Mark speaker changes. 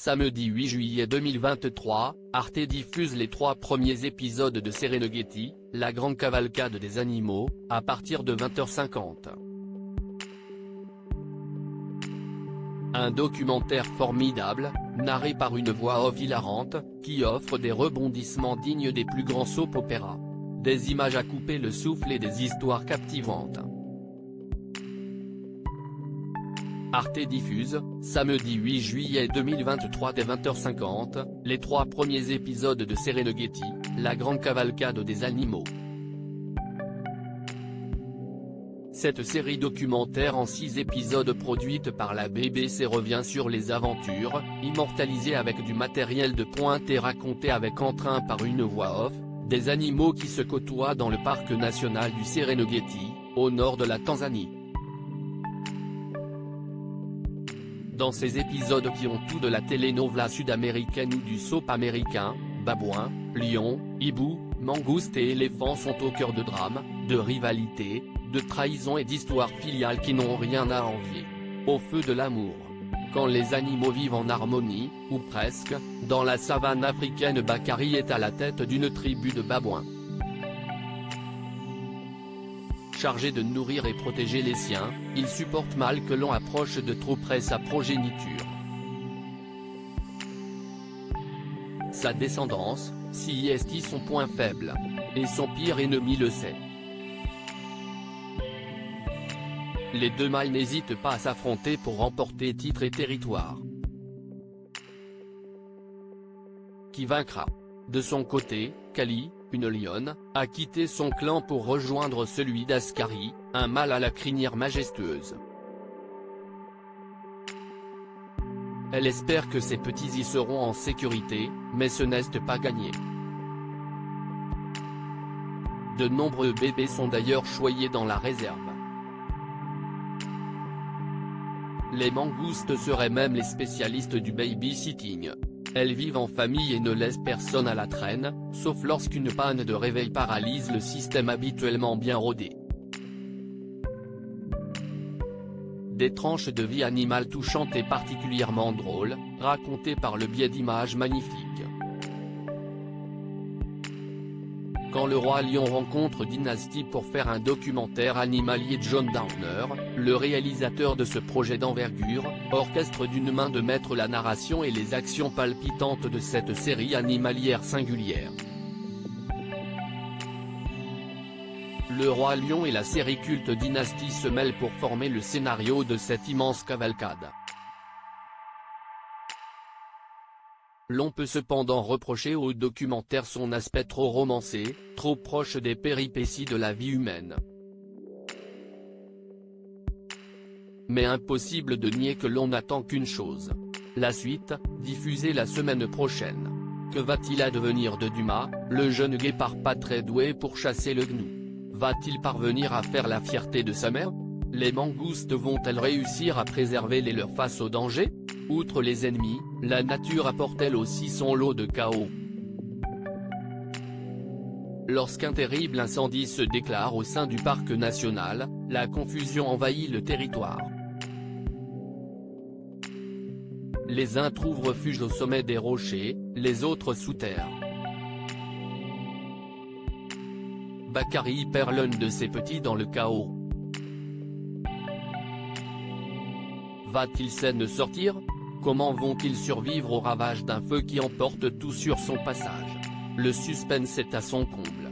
Speaker 1: Samedi 8 juillet 2023, Arte diffuse les 3 premiers épisodes de Serengeti, la grande cavalcade des animaux, à partir de 20h50. Un documentaire formidable, narré par une voix off hilarante, qui offre des rebondissements dignes des plus grands soap opéras. Des images à couper le souffle et des histoires captivantes. Arte diffuse, samedi 8 juillet 2023 dès 20h50, les 3 premiers épisodes de Serengeti, la grande cavalcade des animaux. Cette série documentaire en 6 épisodes produite par la BBC revient sur les aventures, immortalisées avec du matériel de pointe et racontées avec entrain par une voix off, des animaux qui se côtoient dans le parc national du Serengeti, au nord de la Tanzanie. Dans ces épisodes qui ont tout de la telenovela sud-américaine ou du soap américain, babouins, lions, hiboux, mangoustes et éléphants sont au cœur de drames, de rivalités, de trahisons et d'histoires filiales qui n'ont rien à envier au feu de l'amour. Quand les animaux vivent en harmonie, ou presque, dans la savane africaine, Bakary est à la tête d'une tribu de babouins. Chargé de nourrir et protéger les siens, il supporte mal que l'on approche de trop près sa progéniture. Sa descendance, si est son point faible. Et son pire ennemi le sait. Les deux mâles n'hésitent pas à s'affronter pour remporter titre et territoire. Qui vaincra? De son côté, Kali, une lionne, a quitté son clan pour rejoindre celui d'Askari, un mâle à la crinière majestueuse. Elle espère que ses petits y seront en sécurité, mais ce n'est pas gagné. De nombreux bébés sont d'ailleurs choyés dans la réserve. Les mangoustes seraient même les spécialistes du babysitting. Elles vivent en famille et ne laissent personne à la traîne, sauf lorsqu'une panne de réveil paralyse le système habituellement bien rodé. Des tranches de vie animale touchantes et particulièrement drôles, racontées par le biais d'images magnifiques. Quand le roi lion rencontre Dynasty pour faire un documentaire animalier, John Downer, le réalisateur de ce projet d'envergure, orchestre d'une main de maître la narration et les actions palpitantes de cette série animalière singulière. Le roi lion et la série culte Dynasty se mêlent pour former le scénario de cette immense cavalcade. L'on peut cependant reprocher au documentaire son aspect trop romancé, trop proche des péripéties de la vie humaine. Mais impossible de nier que l'on n'attend qu'une chose. La suite, diffusée la semaine prochaine. Que va-t-il advenir de Dumas, le jeune guépard pas très doué pour chasser le gnou? Va-t-il parvenir à faire la fierté de sa mère? Les mangoustes vont-elles réussir à préserver les leurs face au danger? Outre les ennemis, la nature apporte-t-elle aussi son lot de chaos? Lorsqu'un terrible incendie se déclare au sein du parc national, la confusion envahit le territoire. Les uns trouvent refuge au sommet des rochers, les autres sous terre. Bakary perd l'un de ses petits dans le chaos. Va-t-il s'en sortir? Comment vont-ils survivre aux ravages d'un feu qui emporte tout sur son passage? Le suspense est à son comble.